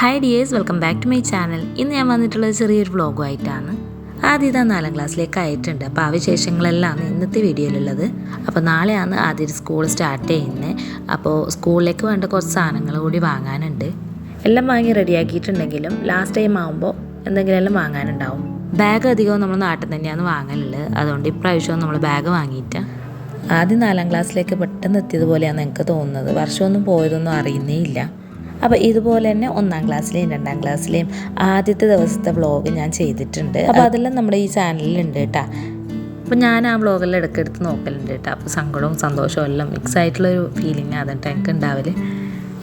Hi dears, welcome back to my channel. ഇന്ന് ഞാൻ വന്നിട്ടുള്ളത് ചെറിയൊരു വ്ളോഗുമായിട്ടാണ്. ആദ്യം 4ാം ക്ലാസ്സിലേക്ക് ആയിട്ടുണ്ട്. അപ്പോൾ ആ വിശേഷങ്ങളെല്ലാം ഇന്നത്തെ വീഡിയോയിലുള്ളത്. അപ്പോൾ നാളെയാണ് ആദ്യം സ്കൂൾ സ്റ്റാർട്ട് ചെയ്യുന്നത്. അപ്പോൾ സ്കൂളിലേക്ക് വേണ്ട കുറച്ച് സാധനങ്ങൾ കൂടി വാങ്ങാനുണ്ട്. എല്ലാം വാങ്ങി റെഡിയാക്കിയിട്ടുണ്ടെങ്കിലും ലാസ്റ്റ് ടൈം ആകുമ്പോൾ എന്തെങ്കിലും എല്ലാം വാങ്ങാനുണ്ടാവും. ബാഗ് അധികവും നമ്മൾ നാട്ടിൽ തന്നെയാണ് വാങ്ങലുള്ളത്. അതുകൊണ്ട് ഇപ്രാവശ്യവും നമ്മൾ ബാഗ് വാങ്ങിയിട്ട് ആദ്യം 4ാം ക്ലാസ്സിലേക്ക് പെട്ടെന്ന് എത്തിയതുപോലെയാണ് എനിക്ക് തോന്നുന്നത്. വർഷമൊന്നും പോയതൊന്നും അറിയുന്നേ ഇല്ല. അപ്പോൾ ഇതുപോലെ തന്നെ 1ാം ക്ലാസ്സിലെയും 2ാം ക്ലാസ്സിലെയും ആദ്യത്തെ ദിവസത്തെ വ്ളോഗ് ഞാൻ ചെയ്തിട്ടുണ്ട്. അപ്പോൾ അതെല്ലാം നമ്മുടെ ഈ ചാനലിലുണ്ട് കേട്ടോ. അപ്പോൾ ഞാൻ ആ വ്ളോഗെല്ലാം ഇടയ്ക്കെടുത്ത് നോക്കലുണ്ട് കേട്ടോ. അപ്പോൾ സങ്കടവും സന്തോഷവും എല്ലാം മിക്സ് ആയിട്ടുള്ളൊരു ഫീലിംഗ് അതുകൊണ്ട് എനിക്ക് ഉണ്ടാവല്.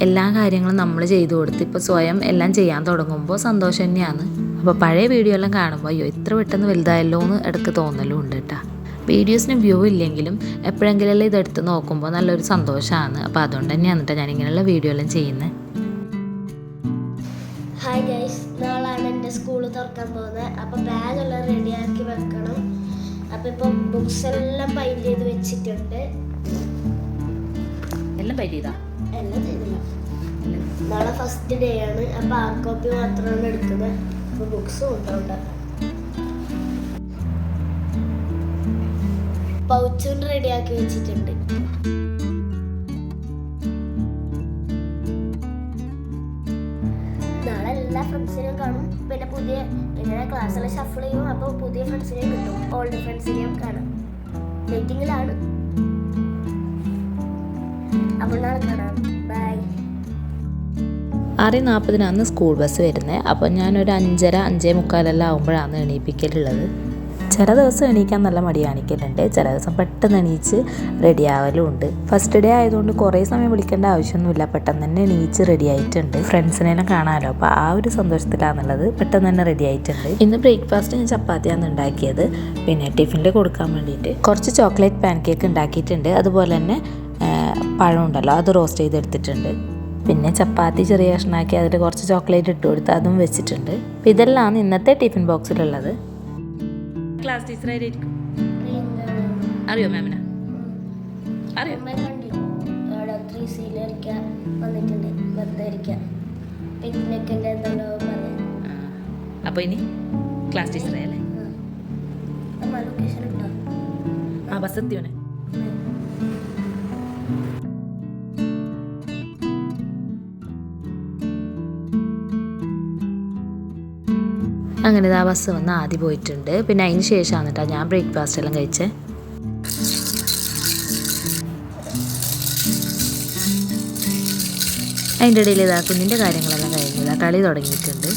എല്ലാ കാര്യങ്ങളും നമ്മൾ ചെയ്തു കൊടുത്ത് ഇപ്പോൾ സ്വയം എല്ലാം ചെയ്യാൻ തുടങ്ങുമ്പോൾ സന്തോഷം തന്നെയാണ്. അപ്പോൾ പഴയ വീഡിയോ എല്ലാം കാണുമ്പോൾ അയ്യോ ഇത്ര പെട്ടെന്ന് വലുതായല്ലോ എന്ന് ഇടയ്ക്ക് തോന്നലും ഉണ്ട് കേട്ടോ. വീഡിയോസിന് വ്യൂ ഇല്ലെങ്കിലും എപ്പോഴെങ്കിലും ഇതെടുത്ത് നോക്കുമ്പോൾ നല്ലൊരു സന്തോഷമാണ്. അപ്പോൾ അതുകൊണ്ട് തന്നെയാണ് കേട്ടോ ഞാനിങ്ങനെയുള്ള വീഡിയോ എല്ലാം ചെയ്യുന്നത്. ഹായ് ഗൈസ്, നാളാണ് എൻ്റെ സ്കൂൾ തുറക്കാൻ പോകുന്നത്. അപ്പോൾ ബാഗെല്ലാം റെഡിയാക്കി വെക്കണം. അപ്പോൾ ഇപ്പോൾ ബുക്സ് എല്ലാം പൈൻറ്റ് ചെയ്ത് വെച്ചിട്ടുണ്ട്. എല്ലാം ചെയ്തില്ല. നാളെ ഫസ്റ്റ് ഡേ ആണ്. അപ്പോൾ ആ കോപ്പി മാത്രമാണ് എടുക്കുന്നത്. അപ്പോൾ ബുക്സും ഉണ്ടാവും. പൗച്ചും റെഡിയാക്കി വെച്ചിട്ടുണ്ട്. നാളെ എല്ലാ ഫ്രണ്ട്സിനെയും കാണും. പിന്നെ ഇങ്ങനെ ക്ലാസ്സിലെ ഷഫിൾ ചെയ്യും. അപ്പോൾ പുതിയ ഫ്രണ്ട്സിനെയും കിട്ടും. ഓൾഡ് ഫ്രണ്ട്സിനെയും കാണാം. വെയിറ്റിങ്ങിലാണ്. അപ്പോൾ നാളെ കാണാം. ബൈ. 6:40 സ്കൂൾ ബസ് വരുന്നത്. അപ്പോൾ ഞാനൊരു 5:30, 5:45 ആകുമ്പോഴാണ് എണീപ്പിക്കലുള്ളത്. ചില ദിവസം എണീക്കാൻ നല്ല മടി കാണിക്കലുണ്ട്. ചില ദിവസം പെട്ടെന്ന് എണീച്ച് റെഡി ആവലും ഉണ്ട്. ഫസ്റ്റ് ഡേ ആയതുകൊണ്ട് കുറേ സമയം വിളിക്കേണ്ട ആവശ്യമൊന്നുമില്ല. പെട്ടെന്ന് തന്നെ എണീച്ച് റെഡി ആയിട്ടുണ്ട്. ഫ്രണ്ട്സിനെല്ലാം കാണാമല്ലോ. അപ്പോൾ ആ ഒരു സന്തോഷത്തിലാണുള്ളത്. പെട്ടെന്ന് തന്നെ റെഡി ആയിട്ടുണ്ട്. ഇന്ന് ബ്രേക്ക്ഫാസ്റ്റ് ഞാൻ ചപ്പാത്തിയാണ് ഉണ്ടാക്കിയത്. പിന്നെ ടിഫിനിൽ കൊടുക്കാൻ വേണ്ടിയിട്ട് കുറച്ച് ചോക്ലേറ്റ് പാൻ കേക്ക് ഉണ്ടാക്കിയിട്ടുണ്ട്. അതുപോലെ തന്നെ പഴം ഉണ്ടല്ലോ, അത് റോസ്റ്റ് ചെയ്തെടുത്തിട്ടുണ്ട്. പിന്നെ ചപ്പാത്തി ചെറിയ കഷ്ണാക്കി അതിൽ കുറച്ച് ചോക്ലേറ്റ് ഇട്ട് കൊടുത്ത് അതും വെച്ചിട്ടുണ്ട്. അപ്പോൾ ഇതെല്ലാം ഇന്നത്തെ ടിഫിൻ ബോക്സിലുള്ളത്. ക്ലാസ് ടീച്ചർ ആയിരിക്കും അറിയോ മാമിനെ? അറിയോ? അപ്പോൾ ഇനി ക്ലാസ് ടീച്ചറായല്ലേ? ആ ബസ് എത്തിയോനെ. അങ്ങനെ ആ ബസ് വന്ന് ആദ്യം പോയിട്ടുണ്ട്. പിന്നെ അതിന് ശേഷമാണ് കേട്ടോ ഞാൻ ബ്രേക്ക്ഫാസ്റ്റ് എല്ലാം കഴിച്ചത്. അതിൻ്റെ ഇടയിൽ ഇതാ കുഞ്ഞിൻ്റെ കാര്യങ്ങളെല്ലാം കഴിഞ്ഞതാ കളി തുടങ്ങിയിട്ടുണ്ട്.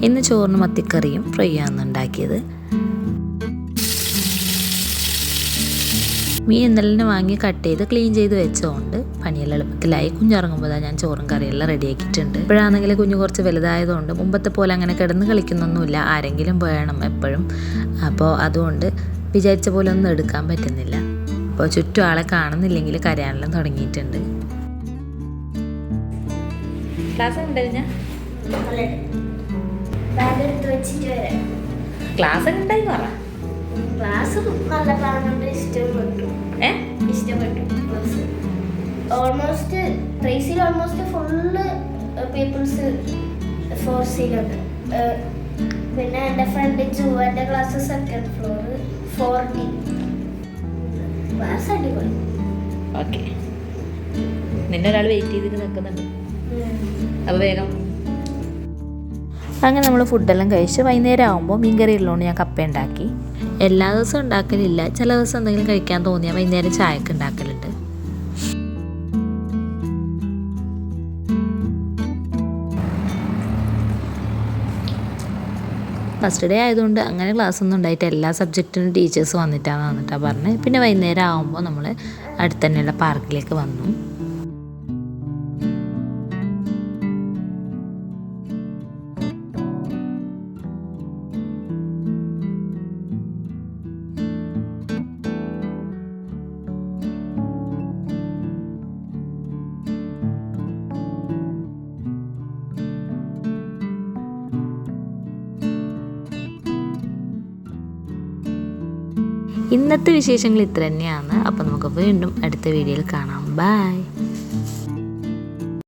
ഇന്ന് ചോറിന് മത്തിക്കറിയും ഫ്രൈ ആണ് ഉണ്ടാക്കിയത്. മീൻ ഇന്നലെ വാങ്ങി കട്ട് ചെയ്ത് ക്ലീൻ ചെയ്ത് വെച്ചതുകൊണ്ട് പണിയെല്ലാം എളുപ്പത്തിലായി. കുഞ്ഞിറങ്ങുമ്പോൾ ഞാൻ ചോറും കറിയെല്ലാം റെഡിയാക്കിയിട്ടുണ്ട്. ഇപ്പോഴാണെങ്കിൽ കുഞ്ഞ് കുറച്ച് വലുതായതുകൊണ്ട് മുമ്പത്തെ പോലെ അങ്ങനെ കിടന്ന് കളിക്കുന്നൊന്നുമില്ല. ആരെങ്കിലും വേണം എപ്പോഴും. അപ്പോൾ അതുകൊണ്ട് വിചാരിച്ച പോലെ ഒന്നും എടുക്കാൻ പറ്റുന്നില്ല. അപ്പോൾ ചുറ്റും ആളെ കാണുന്നില്ലെങ്കിൽ കരയാനെല്ലാം തുടങ്ങിയിട്ടുണ്ട്. ക്ലാസ് ഉണ്ടായിരുന്ന ക്ലാസ് ഉണ്ടായി പറ. ക്ലാസ് നല്ല കാണുന്നുണ്ട്. ഇഷ്ടപ്പെട്ടു. Almost 3C almost full people's 4C പിന്നെ എൻ്റെ ഫ്രണ്ട് ജുവൻ്റെ class 2nd floor 4D. Class അടിപൊളി. ഓക്കെ, നിന്നെ ഒരാൾ വെയിറ്റ് ചെയ്തിട്ട് നിൽക്കുന്നുണ്ട്. അപ്പോൾ വേഗം. അങ്ങനെ നമ്മൾ ഫുഡെല്ലാം കഴിച്ച് വൈകുന്നേരം ആകുമ്പോൾ മീൻകറി ഉള്ളതുകൊണ്ട് ഞാൻ കപ്പ ഉണ്ടാക്കി. എല്ലാ ദിവസവും ഉണ്ടാക്കലില്ല. ചില ദിവസം എന്തെങ്കിലും കഴിക്കാൻ തോന്നിയാൽ വൈകുന്നേരം ചായക്ക് ഉണ്ടാക്കലുണ്ട്. ഫസ്റ്റ് ഡേ ആയതുകൊണ്ട് അങ്ങനെ ക്ലാസ്സൊന്നും ഉണ്ടായിട്ട് എല്ലാ സബ്ജക്റ്റിനും ടീച്ചേഴ്സ് വന്നിട്ടാണ് പറഞ്ഞത്. പിന്നെ വൈകുന്നേരം ആകുമ്പോൾ നമ്മൾ അടുത്ത് തന്നെയുള്ള പാർക്കിലേക്ക് വന്നു. ഇന്നത്തെ വിശേഷങ്ങൾ ഇത്ര തന്നെയാണ്. അപ്പോൾ നമുക്ക് വീണ്ടും അടുത്ത വീഡിയോയിൽ കാണാം. ബൈ.